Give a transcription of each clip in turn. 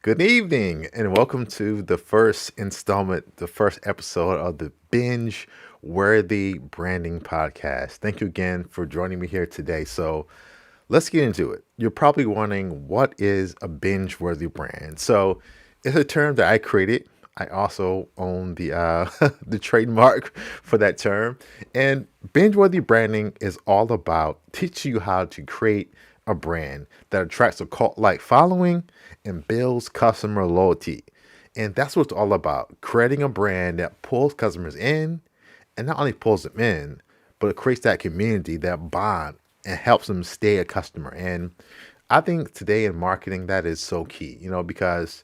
Good evening, and welcome to the first installment, the first episode of the Binge-Worthy Branding Podcast. Thank you again for joining me here today. So, let's get into it. You're probably wondering what is a binge-worthy brand? So, it's a term that I created. I also own the the trademark for that term. And binge-worthy branding is all about teaching you how to create a brand that attracts a cult-like following and builds customer loyalty. And that's what it's all about, creating a brand that pulls customers in and not only pulls them in, but it creates that community, that bond, and helps them stay a customer. And I think today in marketing, that is so key, because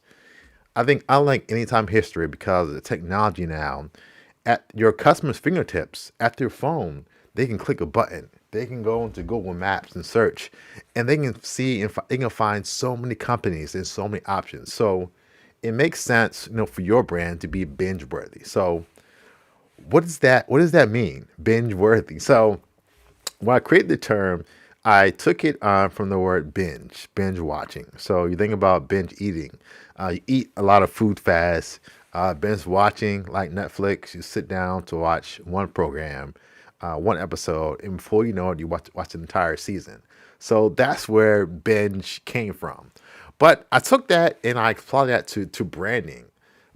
I think unlike any time in history, because of the technology now, at your customer's fingertips, at their phone, they can click a button. They can go into Google Maps and search, and they can see and they can find so many companies and so many options. So it makes sense, for your brand to be binge worthy. So what is that? What does that mean? Binge worthy. So when I created the term, I took it from the word binge watching. So you think about binge eating. You eat a lot of food fast. Binge watching, like Netflix, you sit down to watch one program, one episode, and before you know it, you watch an entire season. So that's where binge came from. But I took that and I applied that to branding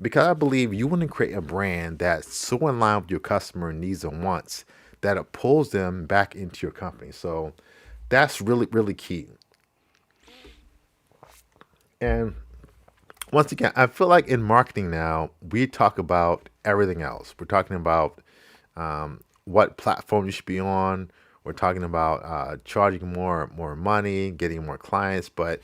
because I believe you want to create a brand that's so in line with your customer needs and wants that it pulls them back into your company. So that's really, really key. And once again, I feel like in marketing now, we talk about everything else. We're talking about what platform you should be on. We're talking about charging more money, getting more clients. But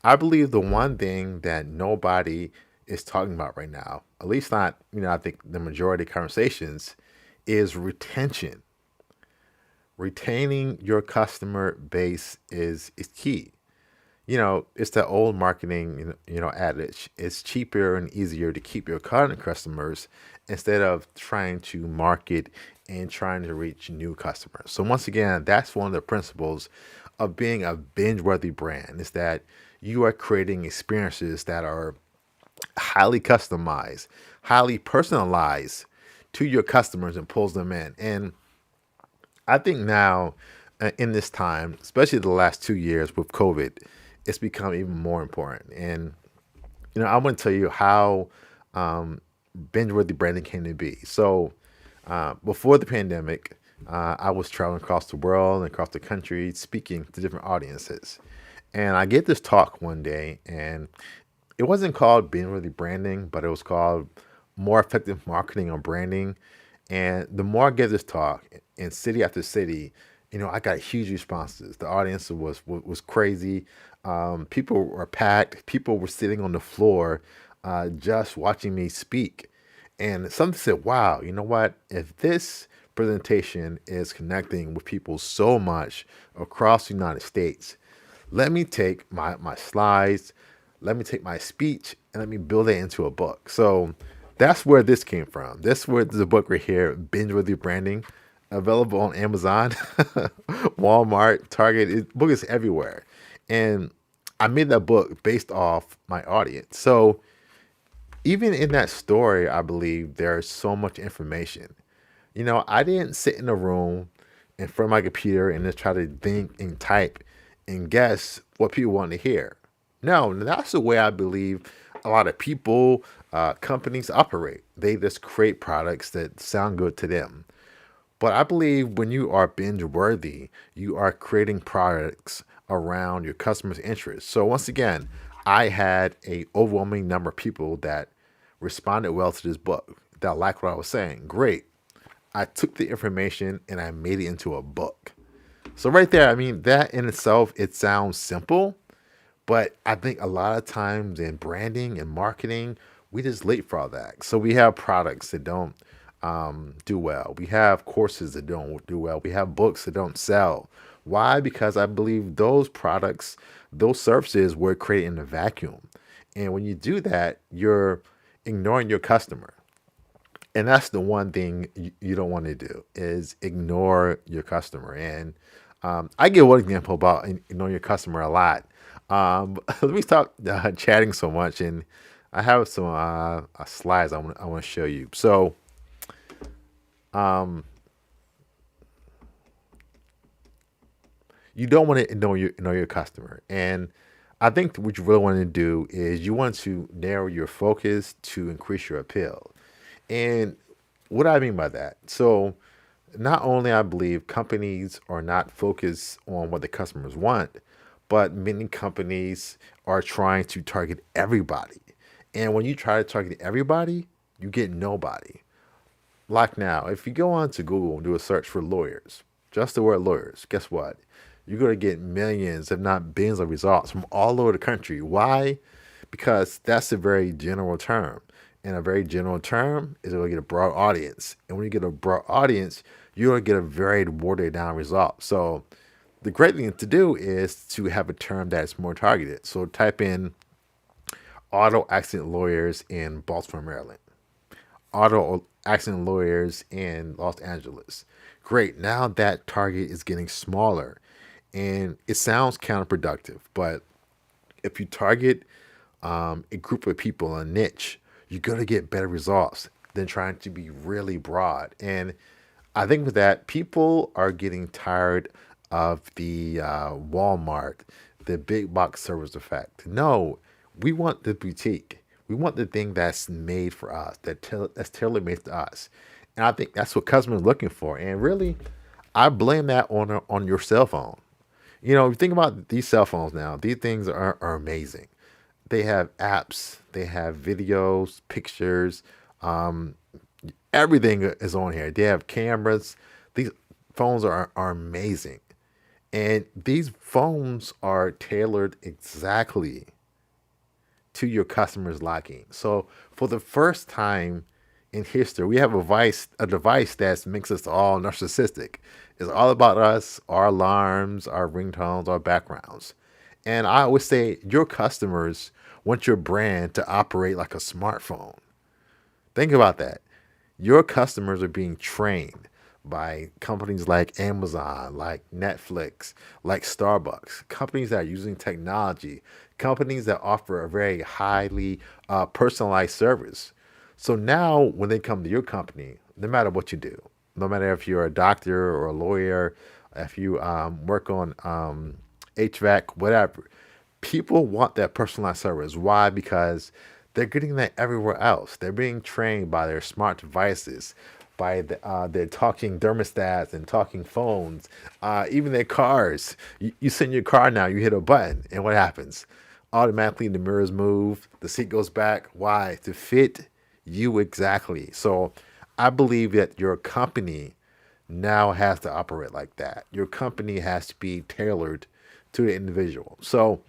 I believe the one thing that nobody is talking about right now, at least not, I think the majority of conversations, is retention. Retaining your customer base is key. It's that old marketing, adage. It's cheaper and easier to keep your current customers instead of trying to market and trying to reach new customers. So once again, that's one of the principles of being a binge-worthy brand is that you are creating experiences that are highly customized, highly personalized to your customers and pulls them in. And I think now, in this time, especially the last 2 years with COVID, it's become even more important. And I want to tell you how binge-worthy branding came to be. So, before the pandemic, I was traveling across the world and across the country, speaking to different audiences. And I gave this talk one day, and it wasn't called binge-worthy branding, but it was called more effective marketing or branding. And the more I gave this talk in city after city, I got huge responses. The audience was crazy. People were packed. People were sitting on the floor, just watching me speak. And something said, "Wow, you know what? If this presentation is connecting with people so much across the United States, let me take my slides, let me take my speech, and let me build it into a book." So that's where this came from. This where the book right here, Binge with Your Branding, available on Amazon, Walmart, Target. Book is everywhere. And I made that book based off my audience. So even in that story, I believe there's so much information. I didn't sit in a room in front of my computer and just try to think and type and guess what people want to hear. No, that's the way I believe a lot of people, companies operate. They just create products that sound good to them. But I believe when you are binge worthy, you are creating products around your customers' interests. So once again, I had a overwhelming number of people that responded well to this book, that liked what I was saying. Great. I took the information and I made it into a book. So right there, I mean, that in itself, it sounds simple, but I think a lot of times in branding and marketing, we just late for all that. So we have products that don't do well. We have courses that don't do well. We have books that don't sell. Why? Because I believe those products, those services were created in a vacuum. And when you do that, you're ignoring your customer. And that's the one thing you don't want to do is ignore your customer. And I give one example about ignoring your customer a lot. Let me stop chatting so much, and I have some slides I want to show you. So, um, you don't want to know your customer, and I think what you really want to do is you want to narrow your focus to increase your appeal. And what do I mean by that? So, not only I believe companies are not focused on what the customers want, but many companies are trying to target everybody. And when you try to target everybody, you get nobody. Like now, if you go on to Google and do a search for lawyers, just the word lawyers, guess what? You're going to get millions, if not billions, of results from all over the country. Why? Because that's a very general term. And a very general term is going to get a broad audience. And when you get a broad audience, you're going to get a very watered down result. So the great thing to do is to have a term that is more targeted. So type in auto accident lawyers in Baltimore, Maryland, auto accident lawyers in Los Angeles. Great. Now that target is getting smaller and it sounds counterproductive, but if you target a group of people, a niche, you're going to get better results than trying to be really broad. And I think with that, people are getting tired of the Walmart, the big box service effect. No, we want the boutique. We want the thing that's made for us, that's tailor made to us. And I think that's what customers are looking for. And really, I blame that on your cell phone. You think about these cell phones now. These things are amazing. They have apps, they have videos, pictures, um, everything is on here. They have cameras. These phones are amazing. And these phones are tailored exactly to your customer's liking. So for the first time in history, we have a device that makes us all narcissistic. It's all about us, our alarms, our ringtones, our backgrounds. And I always say your customers want your brand to operate like a smartphone. Think about that. Your customers are being trained by companies like Amazon, like Netflix, like Starbucks, companies that are using technology, companies that offer a very highly personalized service. So now, when they come to your company, no matter what you do, no matter if you're a doctor or a lawyer, if you work on HVAC, whatever, people want that personalized service. Why? Because they're getting that everywhere else. They're being trained by their smart devices, by their talking thermostats and talking phones, even their cars. You sit in your car now, you hit a button, and what happens? Automatically, the mirrors move, the seat goes back. Why? To fit you exactly. So I believe that your company now has to operate like that. Your company has to be tailored to the individual. So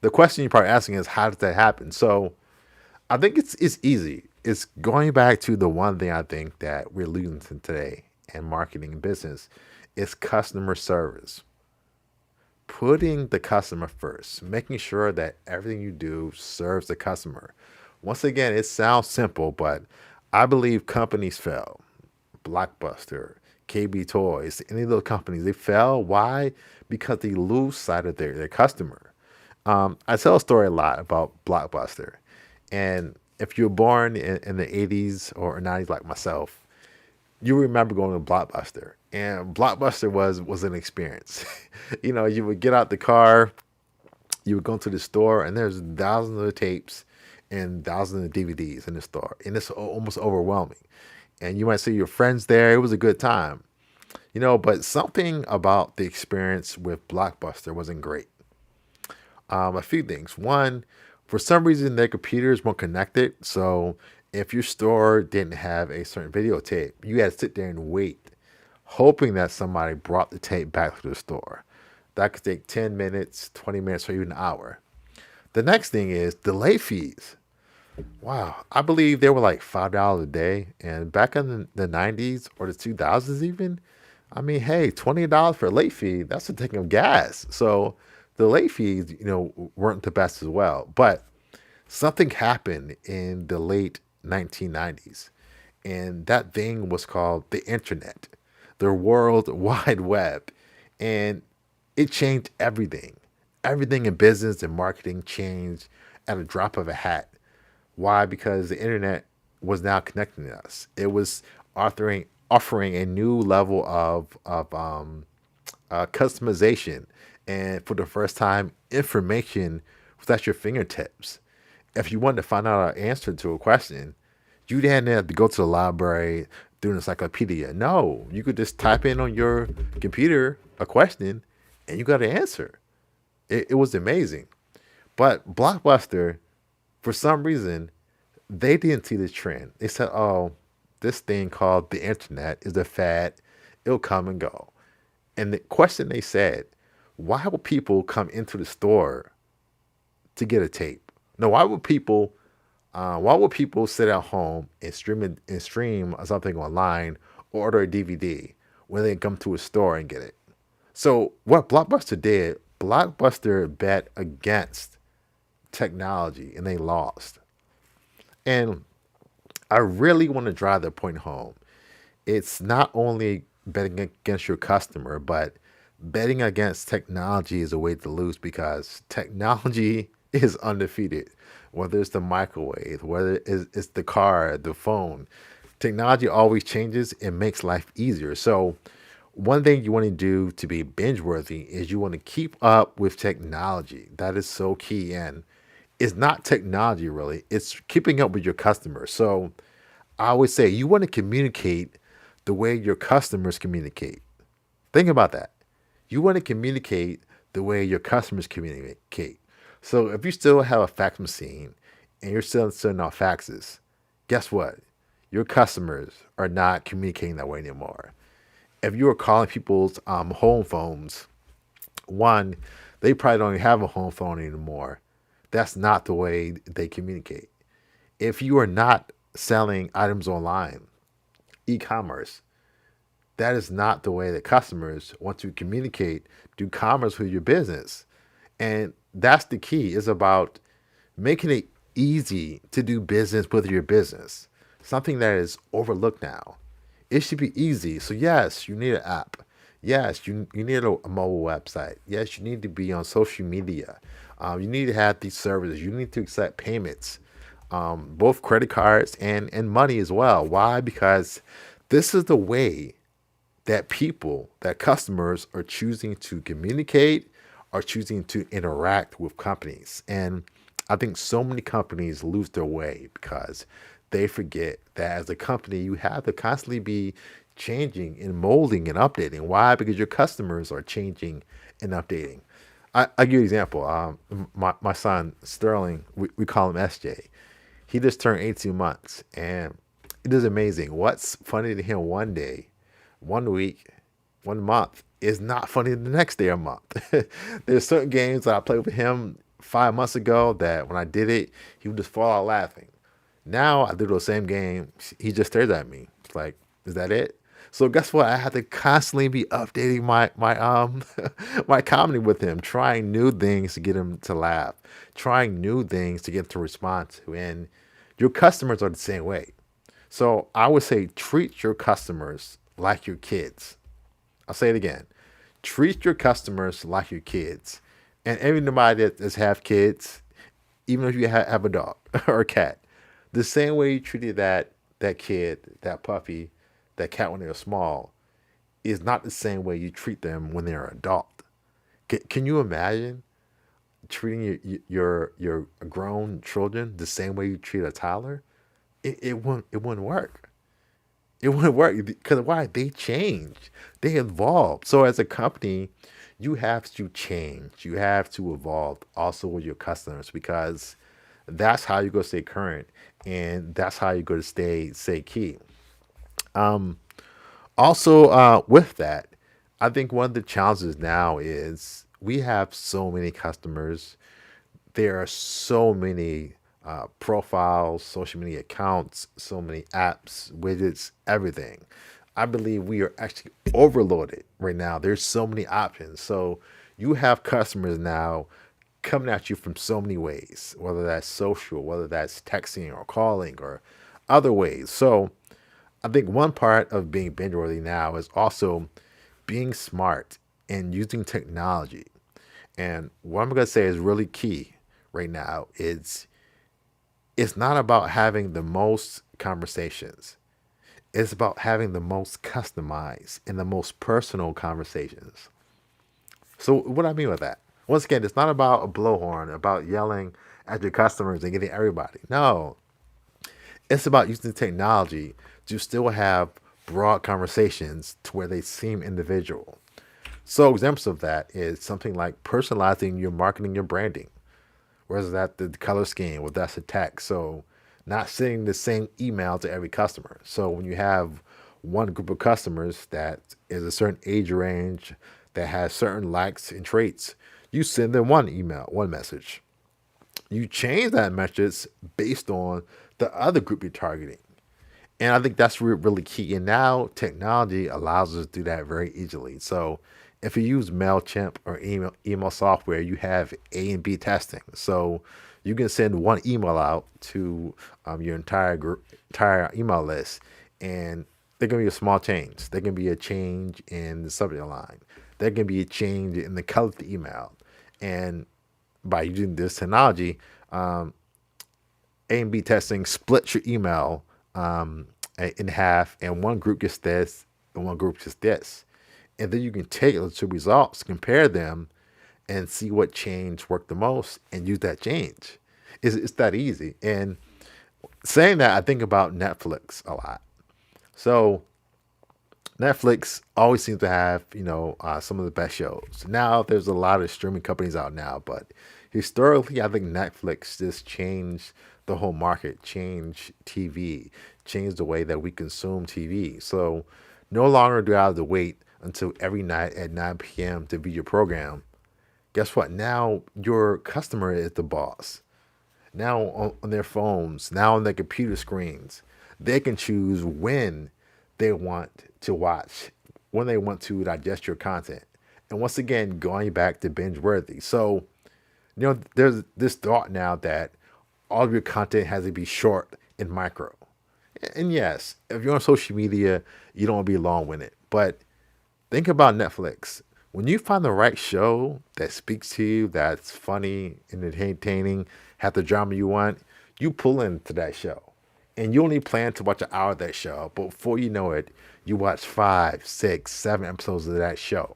the question you're probably asking is, how does that happen? So I think it's easy. It's going back to the one thing I think that we're losing to today in marketing and business is customer service. Putting the customer first, making sure that everything you do serves the customer. Once again, it sounds simple, but I believe companies fail. Blockbuster, KB Toys, any of those companies, they fail. Why? Because they lose sight of their customer. I tell a story a lot about Blockbuster. And if you were born in the 80s or 90s like myself, you remember going to Blockbuster. And Blockbuster was an experience. You would get out the car, you would go to the store, and there's thousands of tapes and thousands of DVDs in the store. And it's almost overwhelming. And you might see your friends there. It was a good time. But something about the experience with Blockbuster wasn't great. A few things. One, for some reason, their computers weren't connected. So if your store didn't have a certain videotape, you had to sit there and wait, hoping that somebody brought the tape back to the store. That could take 10 minutes, 20 minutes, or even an hour. The next thing is delay fees. Wow, I believe they were like $5 a day. And back in the 90s or the 2000s, even, I mean, hey, $20 for a late fee, that's a tank of gas. So the late fees, weren't the best as well. But something happened in the late 1990s, and that thing was called the internet, the World Wide Web. And it changed everything. Everything in business and marketing changed at a drop of a hat. Why? Because the internet was now connecting us. It was offering a new level of customization, and for the first time, information was at your fingertips. If you wanted to find out an answer to a question, you didn't have to go to the library through an encyclopedia. No, you could just type in on your computer a question, and you got an answer. It was amazing. But Blockbuster, for some reason, they didn't see the trend. They said, "Oh, this thing called the internet is a fad. It'll come and go." And the question they said, why would people come into the store to get a tape? No, why would people sit at home and stream something online or order a DVD when they come to a store and get it? So what Blockbuster did, Blockbuster bet against technology and they lost. And I really want to drive the point home. It's not only betting against your customer, but betting against technology is a way to lose because technology is undefeated. Whether it's the microwave, whether it's the car, the phone, technology always changes and makes life easier. So, one thing you want to do to be binge worthy is you want to keep up with technology. That is so key. And it's not technology really, it's keeping up with your customers. So, I always say you want to communicate the way your customers communicate. Think about that. You want to communicate the way your customers communicate. So if you still have a fax machine and you're still sending out faxes, guess what? Your customers are not communicating that way anymore. If you are calling people's home phones, one, they probably don't even have a home phone anymore. That's not the way they communicate. If you are not selling items online, e-commerce, that is not the way that customers want to communicate, do commerce with your business. And that's the key. It's about making it easy to do business with your business. Something that is overlooked now. It should be easy. So yes, you need an app. Yes, you need a mobile website. Yes, you need to be on social media. You need to have these services. You need to accept payments, both credit cards and money as well. Why? Because this is the way that customers are choosing to communicate, are choosing to interact with companies. And I think so many companies lose their way because they forget that as a company, you have to constantly be changing and molding and updating. Why? Because your customers are changing and updating. I give you an example. My son, Sterling, we call him SJ. He just turned 18 months and it is amazing. What's funny to him one day, one week, one month is not funny the next day or month. There's certain games that I played with him 5 months ago that when I did it, he would just fall out laughing. Now I do the same game, he just stares at me. It's like, is that it? So guess what? I have to constantly be updating my my comedy with him, trying new things to get him to laugh, trying new things to get him to respond to. And your customers are the same way. So I would say treat your customers like your kids. I'll say it again. Treat your customers like your kids. And everybody that does have kids, even if you have a dog or a cat, the same way you treated that kid, that puppy, that cat when they were small, is not the same way you treat them when they're an adult. Can you imagine treating your grown children the same way you treat a toddler? It wouldn't work. It wouldn't work because why? They change, they evolve. So as a company, you have to change. You have to evolve also with your customers because that's how you go stay current and that's how you go to stay key. Um, Also, with that, I think one of the challenges now is we have so many customers. There are so many profiles, social media accounts, so many apps, widgets, everything. I believe we are actually overloaded right now. There's so many options. So you have customers now coming at you from so many ways, whether that's social, whether that's texting or calling or other ways. So I think one part of being binge worthy now is also being smart and using technology. And what I'm going to say is really key right now is it's not about having the most conversations. It's about having the most customized and the most personal conversations. So what I mean with that? Once again, it's not about a blowhorn, about yelling at your customers and getting everybody. No, it's about using technology to still have broad conversations to where they seem individual. So examples of that is something like personalizing your marketing, your branding. Whereas that the color scheme, well, that's a text. So not sending the same email to every customer. So when you have one group of customers that is a certain age range that has certain likes and traits, you send them one email, one message. You change that message based on the other group you're targeting. And I think that's really key. And now technology allows us to do that very easily. So if you use MailChimp or email software, you have A and B testing. So you can send one email out to your entire email list, and there can be a small change. There can be a change in the subject line. There can be a change in the color of the email. And by using this technology, A and B testing splits your email in half, and one group gets this, and one group gets this. And then you can take those two results, compare them, and see what change worked the most and use that change. It's that easy. And saying that, I think about Netflix a lot. So Netflix always seems to have, some of the best shows. Now there's a lot of streaming companies out now, but historically, I think Netflix just changed the whole market, changed TV, changed the way that we consume TV. So no longer do I have to wait until every night at 9 p.m. to view your program. Guess what? Now your customer is the boss. Now on their phones, now on their computer screens, they can choose when they want to watch, when they want to digest your content. And once again, going back to binge worthy. So, there's this thought now that all of your content has to be short and micro. And yes, if you're on social media, you don't want to be long winded. But think about Netflix. When you find the right show that speaks to you, that's funny and entertaining, have the drama you want, you pull into that show. And you only plan to watch an hour of that show, but before you know it, you watch 5, 6, 7 episodes of that show.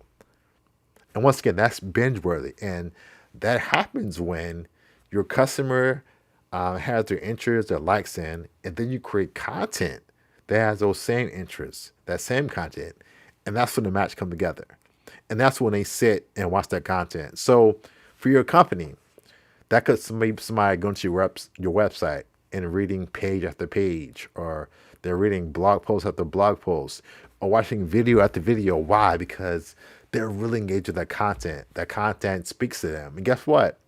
And once again, that's binge worthy. And that happens when your customer has their interests, their likes in, and then you create content that has those same interests, that same content. And that's when the match come together. And that's when they sit and watch that content. So for your company, that could maybe somebody going to your website and reading page after page, or they're reading blog post after blog post, or watching video after video. Why? Because they're really engaged with that content. That content speaks to them. And guess what?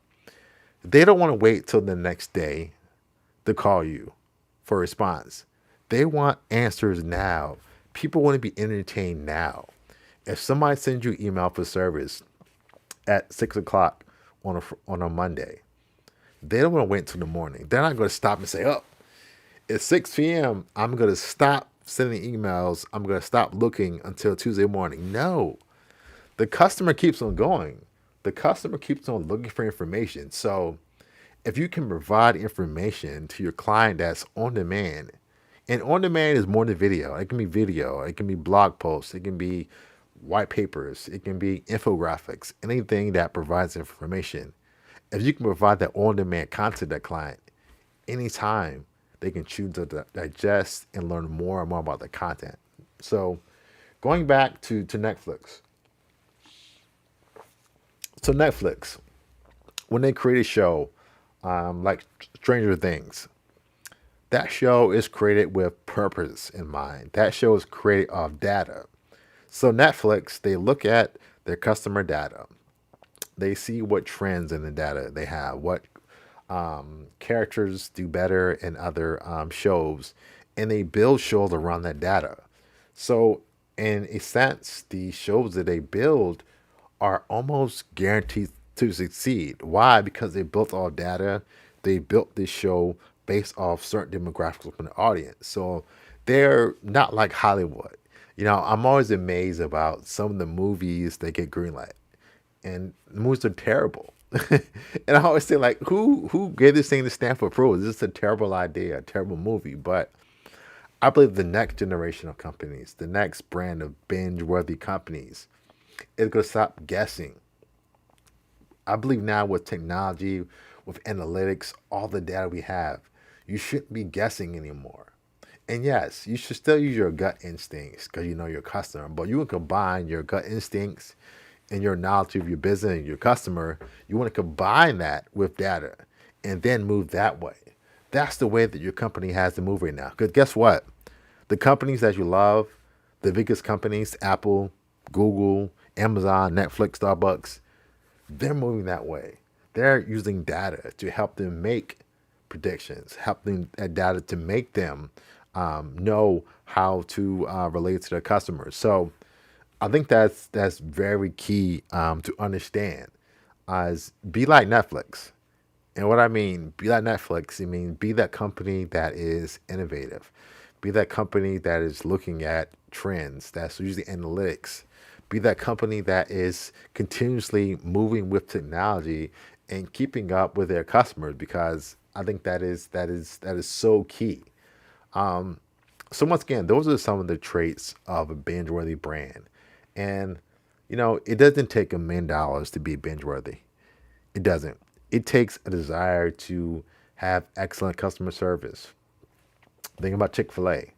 They don't want to wait till the next day to call you for a response. They want answers now. People want to be entertained now. If somebody sends you an email for service at 6 o'clock on a Monday, they don't want to wait till the morning. They're not going to stop and say, "Oh, it's 6 p.m. I'm going to stop sending emails. I'm going to stop looking until Tuesday morning." No, the customer keeps on going. The customer keeps on looking for information. So if you can provide information to your client that's on demand, and on demand is more than video. It can be video. It can be blog posts. It can be white papers. It can be infographics. Anything that provides information. If you can provide that on-demand content to that client, anytime they can choose to digest and learn more and more about the content. So going back to Netflix. So Netflix, when they create a show like Stranger Things, that show is created with purpose in mind. That show is created off data. So Netflix, they look at their customer data. They see what trends in the data they have, what characters do better in other shows, and they build shows around that data. So, in a sense, the shows that they build are almost guaranteed to succeed. Why? Because they built all data. They built this show based off certain demographics from the audience. So they're not like Hollywood. I'm always amazed about some of the movies that get greenlit. and the movies are terrible. And I always say, like, who gave this thing the stamp of approval? This is a terrible idea, a terrible movie. But I believe the next generation of companies, the next brand of binge-worthy companies, is going to stop guessing. I believe now with technology, with analytics, all the data we have, you shouldn't be guessing anymore. And yes, you should still use your gut instincts because you know your customer, but you can combine your gut instincts and your knowledge of your business and your customer. You want to combine that with data and then move that way. That's the way that your company has to move right now. Because guess what? The companies that you love, the biggest companies, Apple, Google, Amazon, Netflix, Starbucks, they're moving that way. They're using data to help them make predictions, help them that data to make them know how to relate to their customers. So I think that's very key to understand. As be like Netflix, and what I mean, be like Netflix, I mean be that company that is innovative, be that company that is looking at trends, that's usually analytics, be that company that is continuously moving with technology and keeping up with their customers because I think that is so key. So once again, those are some of the traits of a binge-worthy brand. And it doesn't take $1 million to be binge-worthy. It doesn't. It takes a desire to have excellent customer service. Think about Chick-fil-A.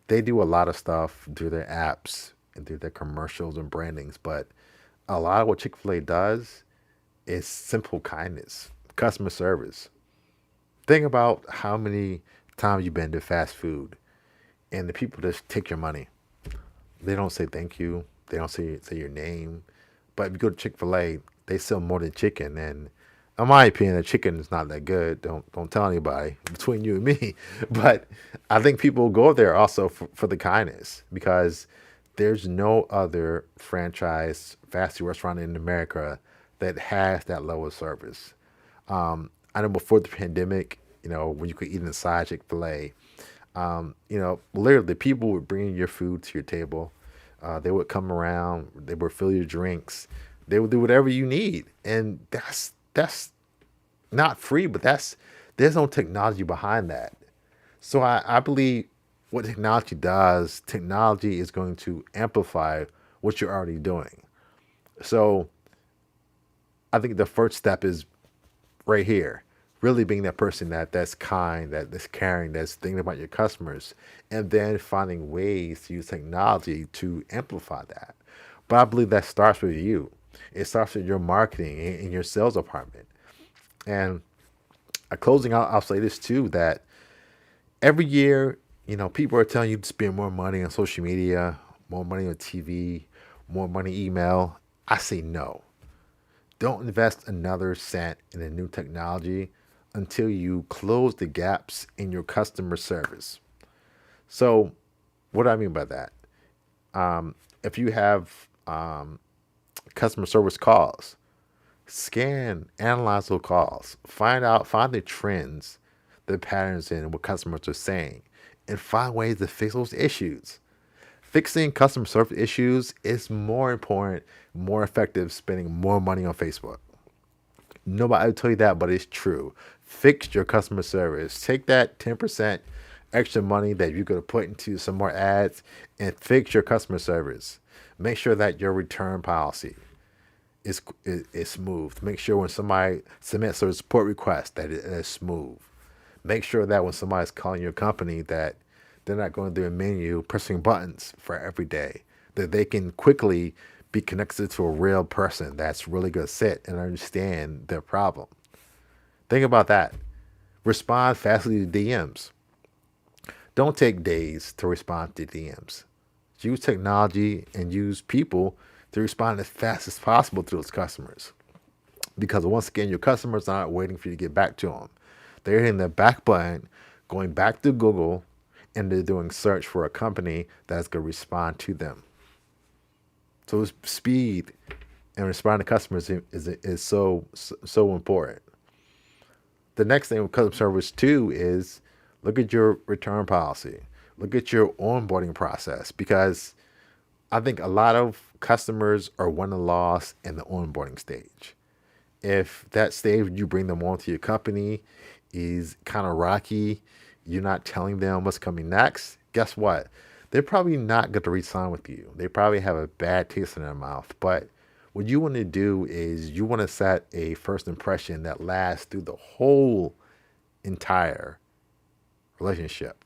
They do a lot of stuff through their apps and through their commercials and brandings, but a lot of what Chick-fil-A does is simple kindness, customer service. Think about how many times you've been to fast food and the people just take your money. They don't say thank you. They don't say your name. But if you go to Chick-fil-A, they sell more than chicken. And in my opinion, the chicken is not that good. Don't tell anybody between you and me. But I think people go there also for the kindness because there's no other franchise fast food restaurant in America that has that level of service. I know before the pandemic, when you could eat inside Chick-fil-A, literally people would bring your food to your table. They would come around, they would fill your drinks, they would do whatever you need, and that's not free, but there's no technology behind that. So I believe what technology does, technology is going to amplify what you're already doing. So I think the first step is right here. Really being that person that's kind, that's caring, that's thinking about your customers, and then finding ways to use technology to amplify that. But I believe that starts with you. It starts with your marketing in your sales department. And closing out, I'll say this too, that every year, people are telling you to spend more money on social media, more money on TV, more money email. I say no. Don't invest another cent in a new technology until you close the gaps in your customer service. So, what do I mean by that? If you have customer service calls, scan, analyze those calls, find the trends, the patterns in what customers are saying, and find ways to fix those issues. Fixing customer service issues is more important, more effective spending more money on Facebook. Nobody will tell you that, but it's true. Fix your customer service. Take that 10% extra money that you could have put into some more ads and fix your customer service. Make sure that your return policy is smooth. Make sure when somebody submits a support request that it is smooth. Make sure that when somebody's calling your company that they're not going through a menu pressing buttons for every day, that they can quickly be connected to a real person that's really going to sit and understand their problem. Think about that. Respond fastly to DMs. Don't take days to respond to DMs. Use technology and use people to respond as fast as possible to those customers. Because once again, your customers aren't waiting for you to get back to them. They're hitting the back button, going back to Google, and they're doing search for a company that's going to respond to them. So speed and responding to customers is so important. The next thing with customer service too is look at your return policy. Look at your onboarding process because I think a lot of customers are won and lost in the onboarding stage. If that stage you bring them onto your company is kind of rocky, you're not telling them what's coming next, guess what? They're probably not going to re-sign with you. They probably have a bad taste in their mouth. But what you want to do is you want to set a first impression that lasts through the whole entire relationship.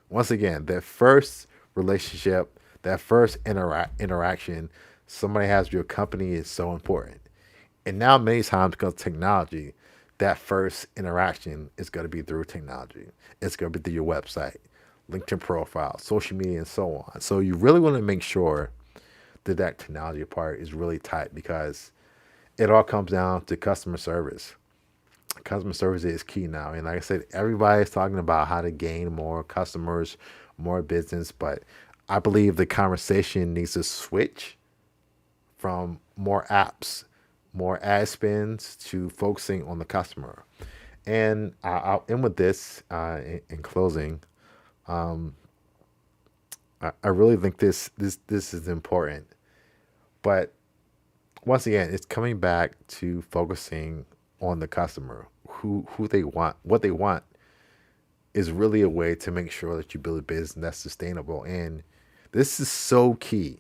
Once again, that first relationship, that first interaction somebody has with your company is so important. And now, many times, because of technology, that first interaction is going to be through technology. It's going to be through your website, LinkedIn profile, social media, and so on. So you really want to make sure that that technology part is really tight because it all comes down to customer service. Customer service is key now. And like I said, everybody's talking about how to gain more customers, more business. But I believe the conversation needs to switch from more apps, more ad spends to focusing on the customer. And I'll end with this in closing. Um, I really think this is important. But once again, it's coming back to focusing on the customer, who they want, what they want is really a way to make sure that you build a business that's sustainable. And this is so key.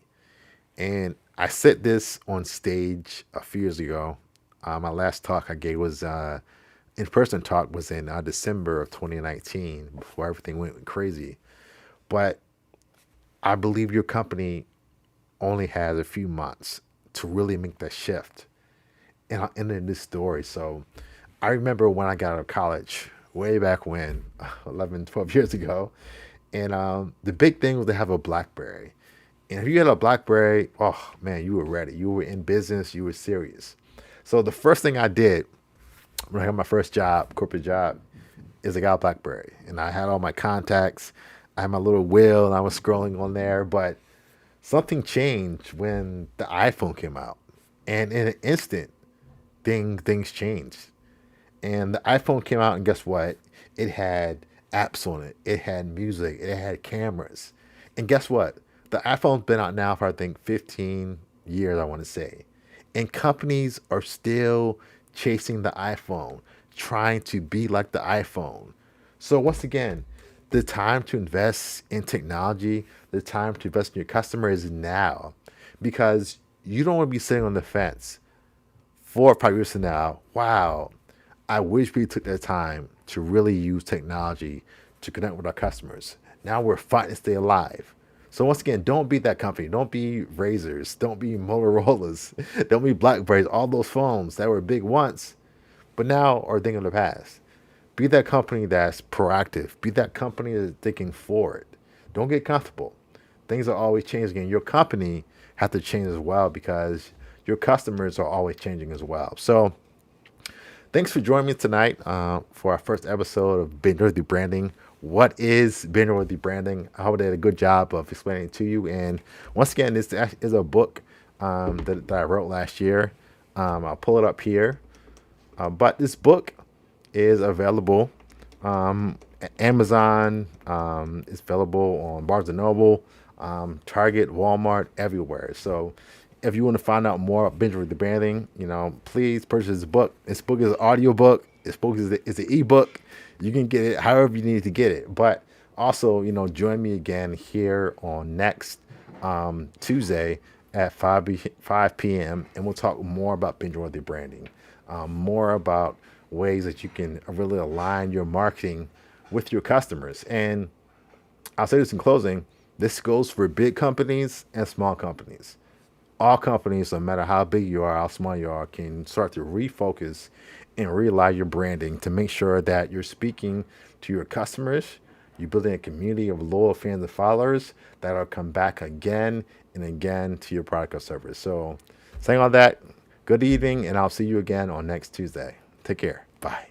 And I said this on stage a few years ago. My last talk I gave was in-person talk was in December of 2019 before everything went crazy. But I believe your company only has a few months to really make that shift. And I'll end in this story. So I remember when I got out of college, way back when, 11, 12 years ago. And the big thing was to have a BlackBerry. And if you had a BlackBerry, oh man, you were ready. You were in business. You were serious. So the first thing I did when I got my first job, corporate job, is I got a BlackBerry. And I had all my contacts. I had my little wheel and I was scrolling on there. But something changed when the iPhone came out. And in an instant, things changed. And the iPhone came out, and guess what? It had apps on it. It had music. It had cameras. And guess what? The iPhone's been out now for, I think, 15 years, I want to say. And companies are still chasing the iPhone, trying to be like the iPhone. So once again, the time to invest in technology, the time to invest in your customer is now, because you don't want to be sitting on the fence 4 or 5 years from now. Wow, I wish we took that time to really use technology to connect with our customers. Now we're fighting to stay alive. So once again, don't be that company. Don't be Razors. Don't be Motorola's. Don't be Blackberries. All those phones that were big once, but now are a thing of the past. Be that company that's proactive. Be that company that's thinking forward. Don't get comfortable. Things are always changing, and your company has to change as well because your customers are always changing as well. So thanks for joining me tonight for our first episode of Binge-Worthy Branding. What is Binge-Worthy Branding? I hope I did a good job of explaining it to you. And once again, this is a book that I wrote last year. I'll pull it up here. But this book is available at Amazon. It's available on Barnes& Noble, Target, Walmart, everywhere. So if you want to find out more about Binge-Worthy Branding, please purchase this book. This book is an audio book. This book is an ebook. You can get it however you need to get it. But also, join me again here on next Tuesday at 5 p.m. and we'll talk more about Binge-Worthy Branding, more about ways that you can really align your marketing with your customers. And I'll say this in closing, this goes for big companies and small companies. All companies, no matter how big you are, how small you are, can start to refocus and realign your branding to make sure that you're speaking to your customers. You're building a community of loyal fans and followers that will come back again and again to your product or service. So saying all that, good evening, and I'll see you again on next Tuesday. Take care. Bye.